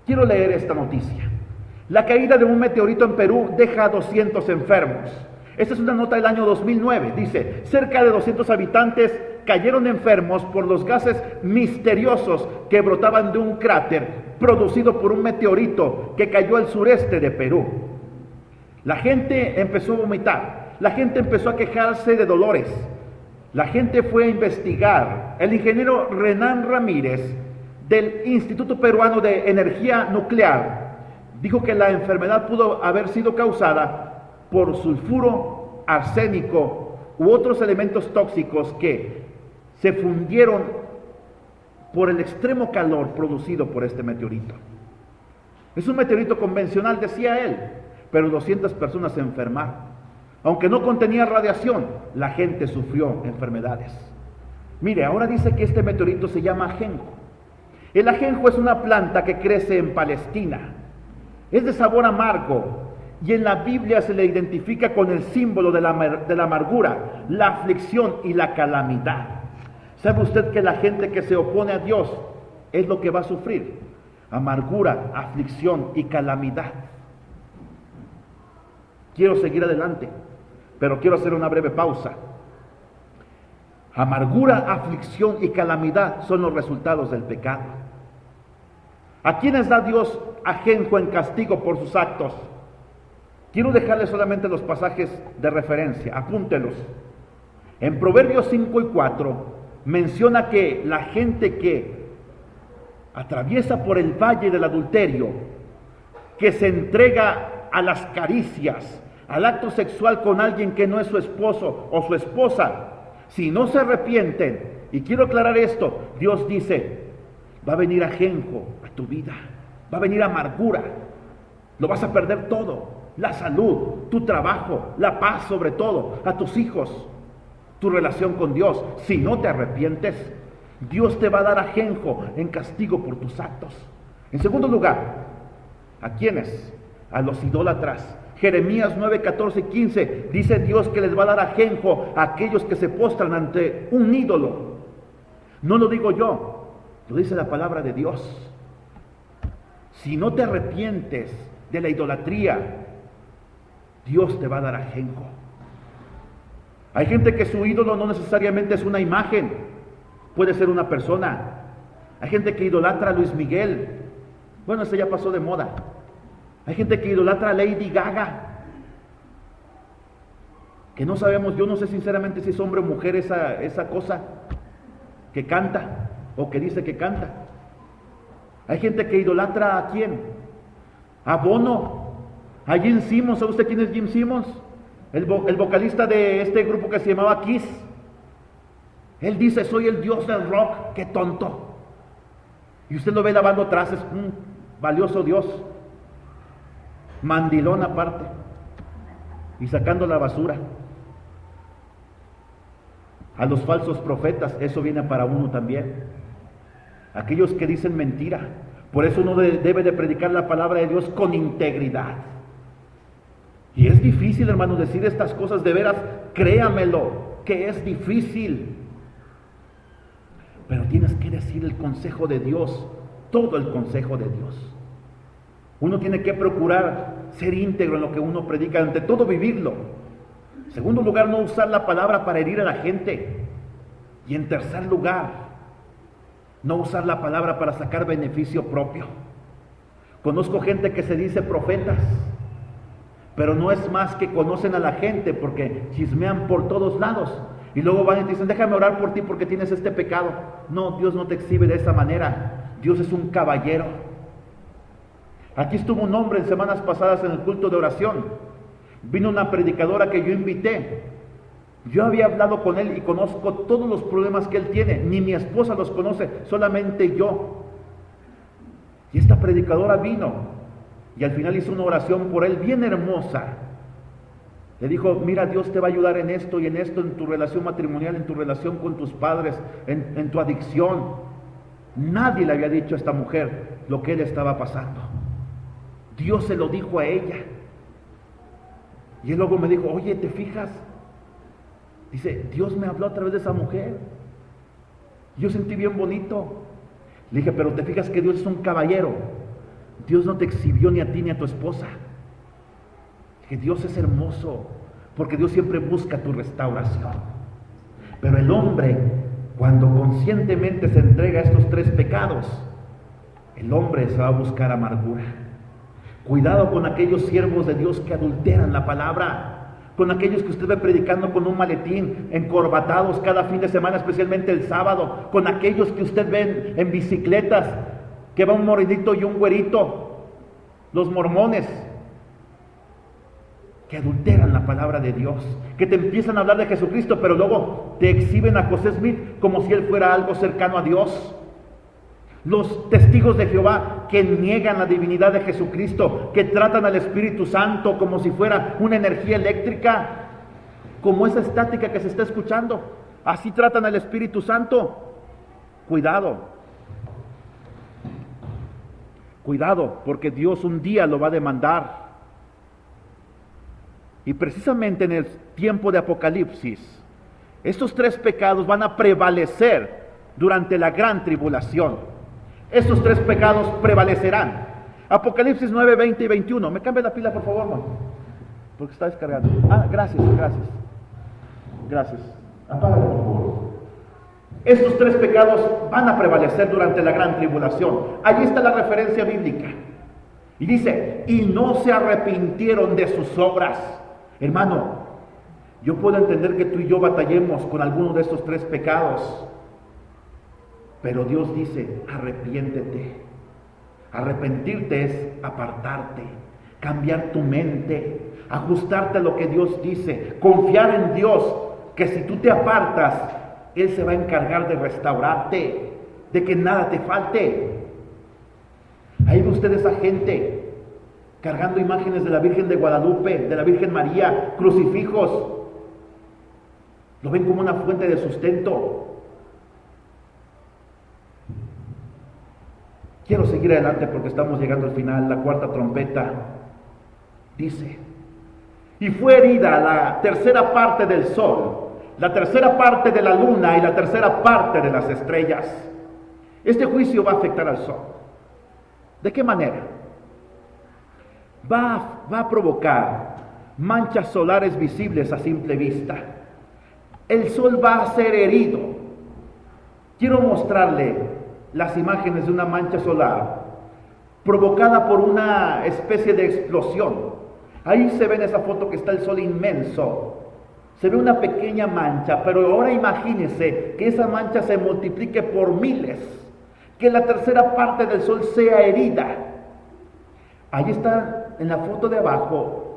Quiero leer esta noticia. La caída de un meteorito en Perú deja a 200 enfermos. Esta es una nota del año 2009. Dice, cerca de 200 habitantes cayeron enfermos por los gases misteriosos que brotaban de un cráter producido por un meteorito que cayó al sureste de Perú. La gente empezó a vomitar. La gente empezó a quejarse de dolores. La gente fue a investigar. El ingeniero Renan Ramírez del Instituto Peruano de Energía Nuclear dijo que la enfermedad pudo haber sido causada por sulfuro, arsénico u otros elementos tóxicos que se fundieron por el extremo calor producido por este meteorito. Es un meteorito convencional, decía él, pero 200 personas se enfermaron. Aunque no contenía radiación, la gente sufrió enfermedades. Mire, ahora dice que este meteorito se llama ajenjo. El ajenjo es una planta que crece en Palestina. Es de sabor amargo y en la Biblia se le identifica con el símbolo de la amargura, la aflicción y la calamidad. ¿Sabe usted que la gente que se opone a Dios es lo que va a sufrir? Amargura, aflicción y calamidad. Quiero seguir adelante, pero quiero hacer una breve pausa. Amargura, aflicción y calamidad son los resultados del pecado. ¿A quiénes da Dios ajenjo en castigo por sus actos? Quiero dejarles solamente los pasajes de referencia, apúntelos. En Proverbios 5 y 4 menciona que la gente que atraviesa por el valle del adulterio, que se entrega a las caricias, al acto sexual con alguien que no es su esposo o su esposa, si no se arrepienten, y quiero aclarar esto, Dios dice, va a venir ajenjo a tu vida, va a venir amargura, lo vas a perder todo, la salud, tu trabajo, la paz sobre todo, a tus hijos, tu relación con Dios. Si no te arrepientes, Dios te va a dar ajenjo en castigo por tus actos. En segundo lugar, ¿a quiénes? A los idólatras. Jeremías 9, 14 y 15 dice Dios que les va a dar ajenjo a aquellos que se postran ante un ídolo. No lo digo yo, lo dice la palabra de Dios. Si no te arrepientes de la idolatría, Dios te va a dar ajenjo. Hay gente que su ídolo no necesariamente es una imagen, puede ser una persona. Hay gente que idolatra a Luis Miguel. Bueno, ese ya pasó de moda. Hay gente que idolatra a Lady Gaga, que no sabemos, yo no sé sinceramente si es hombre o mujer esa cosa que canta o que dice que canta. Hay gente que idolatra ¿a quién? A Bono, a Gene Simmons. ¿Sabe usted quién es Gene Simmons? El vocalista de este grupo que se llamaba Kiss. Él dice, soy el dios del rock. ¡Qué tonto! Y usted lo ve lavando trastes, un valioso dios, mandilón aparte, y sacando la basura. A los falsos profetas, eso viene para uno también. Aquellos que dicen mentira. Por eso uno debe de predicar la palabra de Dios con integridad. Y es difícil, hermanos, decir estas cosas, de veras, créamelo, que es difícil. Pero tienes que decir el consejo de Dios, todo el consejo de Dios. Uno tiene que procurar ser íntegro en lo que uno predica, ante todo vivirlo. En segundo lugar, no usar la palabra para herir a la gente. Y en tercer lugar, no usar la palabra para sacar beneficio propio. Conozco gente que se dice profetas, pero no es más que conocen a la gente porque chismean por todos lados. Y luego van y te dicen, déjame orar por ti porque tienes este pecado. No, Dios no te exhibe de esa manera. Dios es un caballero. Aquí estuvo un hombre en semanas pasadas en el culto de oración. Vino una predicadora que yo invité. Yo había hablado con él y conozco todos los problemas que él tiene. Ni mi esposa los conoce, solamente yo. Y esta predicadora vino y al final hizo una oración por él bien hermosa. Le dijo, mira, Dios te va a ayudar en esto y en esto, en tu relación matrimonial, en tu relación con tus padres, en tu adicción. Nadie le había dicho a esta mujer lo que él estaba pasando. Dios se lo dijo a ella. Y él luego me dijo, oye, ¿te fijas? Dice, Dios me habló a través de esa mujer. Yo sentí bien bonito. Le dije, pero te fijas que Dios es un caballero. Dios no te exhibió ni a ti ni a tu esposa. Que Dios es hermoso, porque Dios siempre busca tu restauración. Pero el hombre, cuando conscientemente se entrega a estos tres pecados, el hombre se va a buscar amargura. Cuidado con aquellos siervos de Dios que adulteran la palabra, con aquellos que usted ve predicando con un maletín, encorbatados cada fin de semana, especialmente el sábado, con aquellos que usted ve en bicicletas, que va un morenito y un güerito, los mormones, que adulteran la palabra de Dios, que te empiezan a hablar de Jesucristo, pero luego te exhiben a José Smith como si él fuera algo cercano a Dios. Los testigos de Jehová que niegan la divinidad de Jesucristo, que tratan al Espíritu Santo como si fuera una energía eléctrica, como esa estática que se está escuchando. Así tratan al Espíritu Santo. Cuidado. Cuidado, porque Dios un día lo va a demandar. Y precisamente en el tiempo de Apocalipsis, estos tres pecados van a prevalecer durante la gran tribulación. Estos tres pecados prevalecerán. Apocalipsis 9, 20 y 21. ¿Me cambia la pila, por favor, man? Porque está descargando. Gracias. Apágalo, por favor. Estos tres pecados van a prevalecer durante la gran tribulación. Allí está la referencia bíblica. Y dice, y no se arrepintieron de sus obras. Hermano, yo puedo entender que tú y yo batallemos con alguno de estos tres pecados, pero Dios dice, arrepiéntete. Arrepentirte es apartarte, cambiar tu mente, ajustarte a lo que Dios dice, confiar en Dios, que si tú te apartas, Él se va a encargar de restaurarte, de que nada te falte. Ahí ve usted esa gente cargando imágenes de la Virgen de Guadalupe, de la Virgen María, crucifijos. Lo ven como una fuente de sustento. Quiero seguir adelante porque estamos llegando al final. La cuarta trompeta dice, y fue herida la tercera parte del sol, la tercera parte de la luna y la tercera parte de las estrellas. Este juicio va a afectar al sol. ¿De qué manera? Va a provocar manchas solares visibles a simple vista. El sol va a ser herido. Quiero mostrarle las imágenes de una mancha solar provocada por una especie de explosión. Ahí se ve en esa foto que está el sol inmenso. Se ve una pequeña mancha, pero ahora imagínese que esa mancha se multiplique por miles, que la tercera parte del sol sea herida. Ahí está en la foto de abajo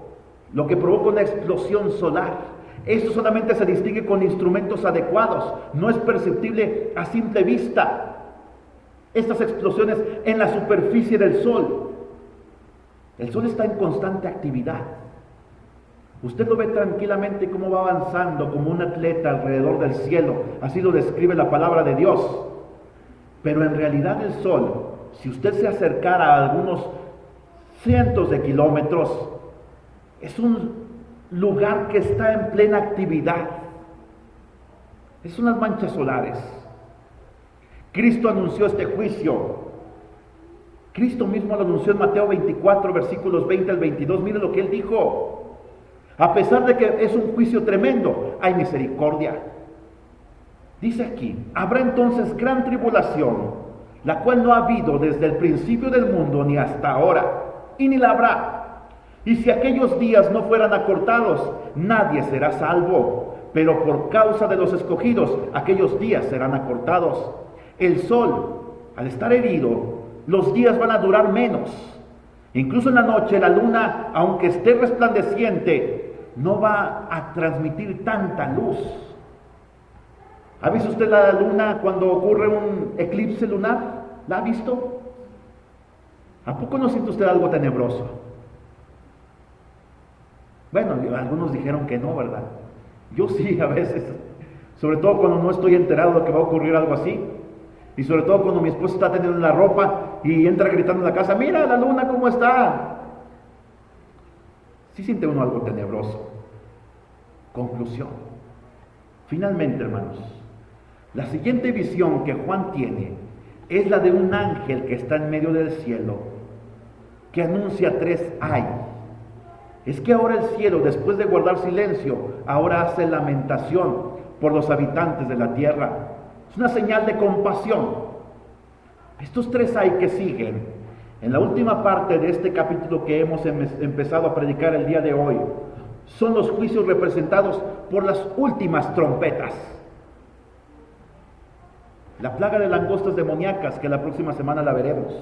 lo que provoca una explosión solar. Esto solamente se distingue con instrumentos adecuados, no es perceptible a simple vista. Estas explosiones en la superficie del sol. El sol está en constante actividad. Usted lo ve tranquilamente cómo va avanzando como un atleta alrededor del cielo, así lo describe la palabra de Dios. Pero en realidad el sol, si usted se acercara a algunos cientos de kilómetros, es un lugar que está en plena actividad. Es unas manchas solares. Cristo anunció este juicio. Cristo mismo lo anunció en Mateo 24, versículos 20 al 22. Mire lo que Él dijo. A pesar de que es un juicio tremendo, hay misericordia. Dice aquí, habrá entonces gran tribulación, la cual no ha habido desde el principio del mundo ni hasta ahora, y ni la habrá. Y si aquellos días no fueran acortados, nadie será salvo. Pero por causa de los escogidos, aquellos días serán acortados. El sol, al estar herido, los días van a durar menos. Incluso en la noche, la luna, aunque esté resplandeciente, no va a transmitir tanta luz. ¿Ha visto usted la luna cuando ocurre un eclipse lunar? ¿La ha visto? ¿A poco no siente usted algo tenebroso? Bueno, algunos dijeron que no, ¿verdad? Yo sí, a veces. Sobre todo cuando no estoy enterado de que va a ocurrir algo así. Y sobre todo cuando mi esposa está teniendo la ropa y entra gritando en la casa, mira la luna cómo está. Sí siente uno algo tenebroso. Conclusión. Finalmente, hermanos, la siguiente visión que Juan tiene es la de un ángel que está en medio del cielo, que anuncia 3 ay. Es que ahora el cielo, después de guardar silencio, ahora hace lamentación por los habitantes de la tierra. Es una señal de compasión. Estos 3 ay que siguen, en la última parte de este capítulo que hemos empezado a predicar el día de hoy, son los juicios representados por las últimas trompetas. La plaga de langostas demoníacas, que la próxima semana la veremos.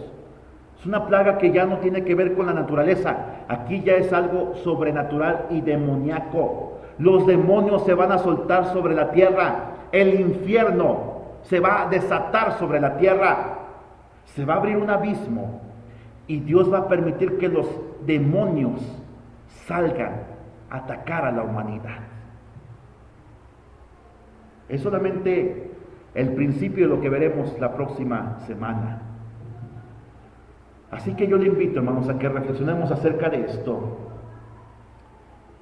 Es una plaga que ya no tiene que ver con la naturaleza. Aquí ya es algo sobrenatural y demoníaco. Los demonios se van a soltar sobre la tierra. El infierno se va a desatar sobre la tierra. Se va a abrir un abismo. Y Dios va a permitir que los demonios salgan a atacar a la humanidad. Es solamente el principio de lo que veremos la próxima semana. Así que yo le invito, hermanos, a que reflexionemos acerca de esto.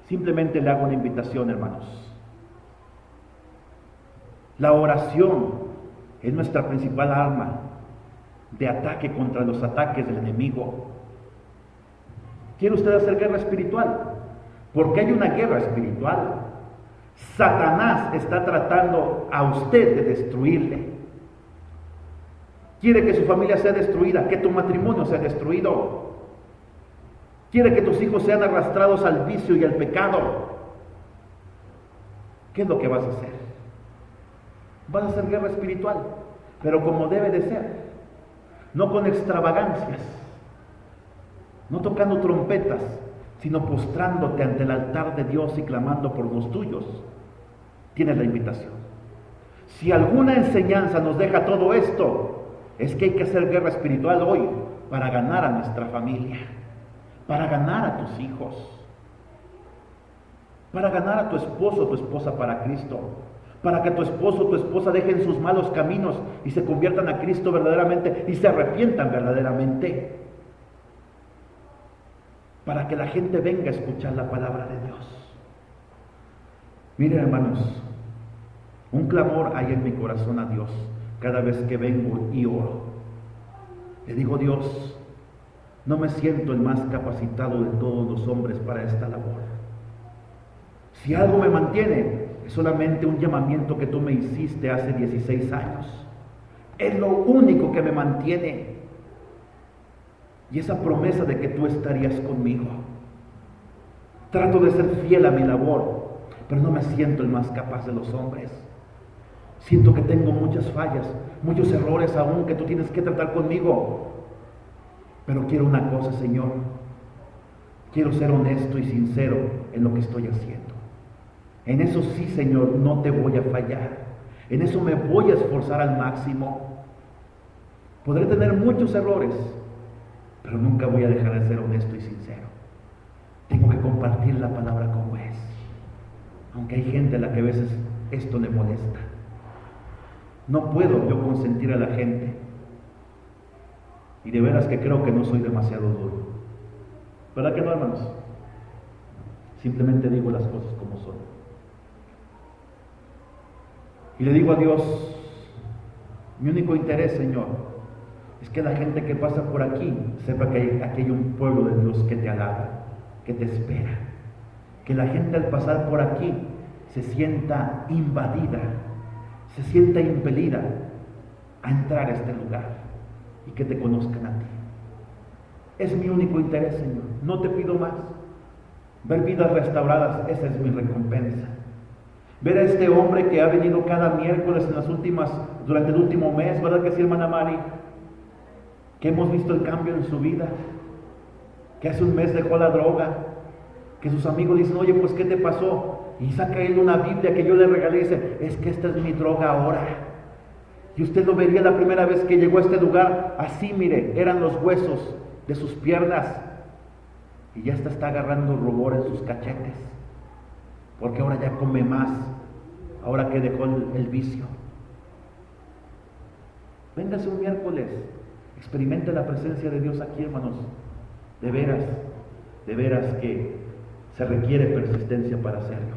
Simplemente le hago una invitación, hermanos. La oración es nuestra principal arma de ataque contra los ataques del enemigo. ¿Quiere usted hacer guerra espiritual? Porque hay una guerra espiritual. Satanás está tratando a usted de destruirle. Quiere que su familia sea destruida, que tu matrimonio sea destruido. Quiere que tus hijos sean arrastrados al vicio y al pecado. ¿Qué es lo que vas a hacer? Vas a hacer guerra espiritual, pero como debe de ser, no con extravagancias, no tocando trompetas, sino postrándote ante el altar de Dios y clamando por los tuyos. Tienes la invitación. Si alguna enseñanza nos deja todo esto, es que hay que hacer guerra espiritual hoy para ganar a nuestra familia, para ganar a tus hijos, para ganar a tu esposo o tu esposa para Cristo, para que tu esposo o tu esposa dejen sus malos caminos y se conviertan a Cristo verdaderamente y se arrepientan verdaderamente, para que la gente venga a escuchar la palabra de Dios. Miren, hermanos, un clamor hay en mi corazón a Dios cada vez que vengo y oro. Le digo, Dios, no me siento el más capacitado de todos los hombres para esta labor, Si algo me mantiene, es solamente un llamamiento que tú me hiciste hace 16 años. Es lo único que me mantiene. Y esa promesa de que tú estarías conmigo. Trato de ser fiel a mi labor, pero no me siento el más capaz de los hombres. Siento que tengo muchas fallas, muchos errores aún que tú tienes que tratar conmigo. Pero quiero una cosa, Señor. Quiero ser honesto y sincero en lo que estoy haciendo. En eso sí, Señor, no te voy a fallar. En eso me voy a esforzar al máximo. Podré tener muchos errores, pero nunca voy a dejar de ser honesto y sincero. Tengo que compartir la palabra como es. Aunque hay gente a la que a veces esto le molesta. No puedo yo consentir a la gente. Y de veras que creo que no soy demasiado duro. ¿Verdad que no, hermanos? Simplemente digo las cosas como son. Y le digo a Dios, mi único interés, Señor, es que la gente que pasa por aquí sepa que aquí hay un pueblo de Dios que te alaba, que te espera. Que la gente al pasar por aquí se sienta invadida, se sienta impelida a entrar a este lugar y que te conozcan a ti. Es mi único interés, Señor. No te pido más. Ver vidas restauradas, esa es mi recompensa. Ver a este hombre que ha venido cada miércoles durante el último mes, ¿verdad que sí, hermana Mari? Que hemos visto el cambio en su vida, que hace un mes dejó la droga, que sus amigos dicen, oye, pues ¿qué te pasó? Y saca él una Biblia que yo le regalé y dice, es que esta es mi droga ahora. Y usted lo vería la primera vez que llegó a este lugar, así mire, eran los huesos de sus piernas, y ya está agarrando rubor en sus cachetes, porque ahora ya come más, ahora que dejó el vicio. Véngase un miércoles, experimente la presencia de Dios aquí, hermanos. De veras que se requiere persistencia para hacerlo.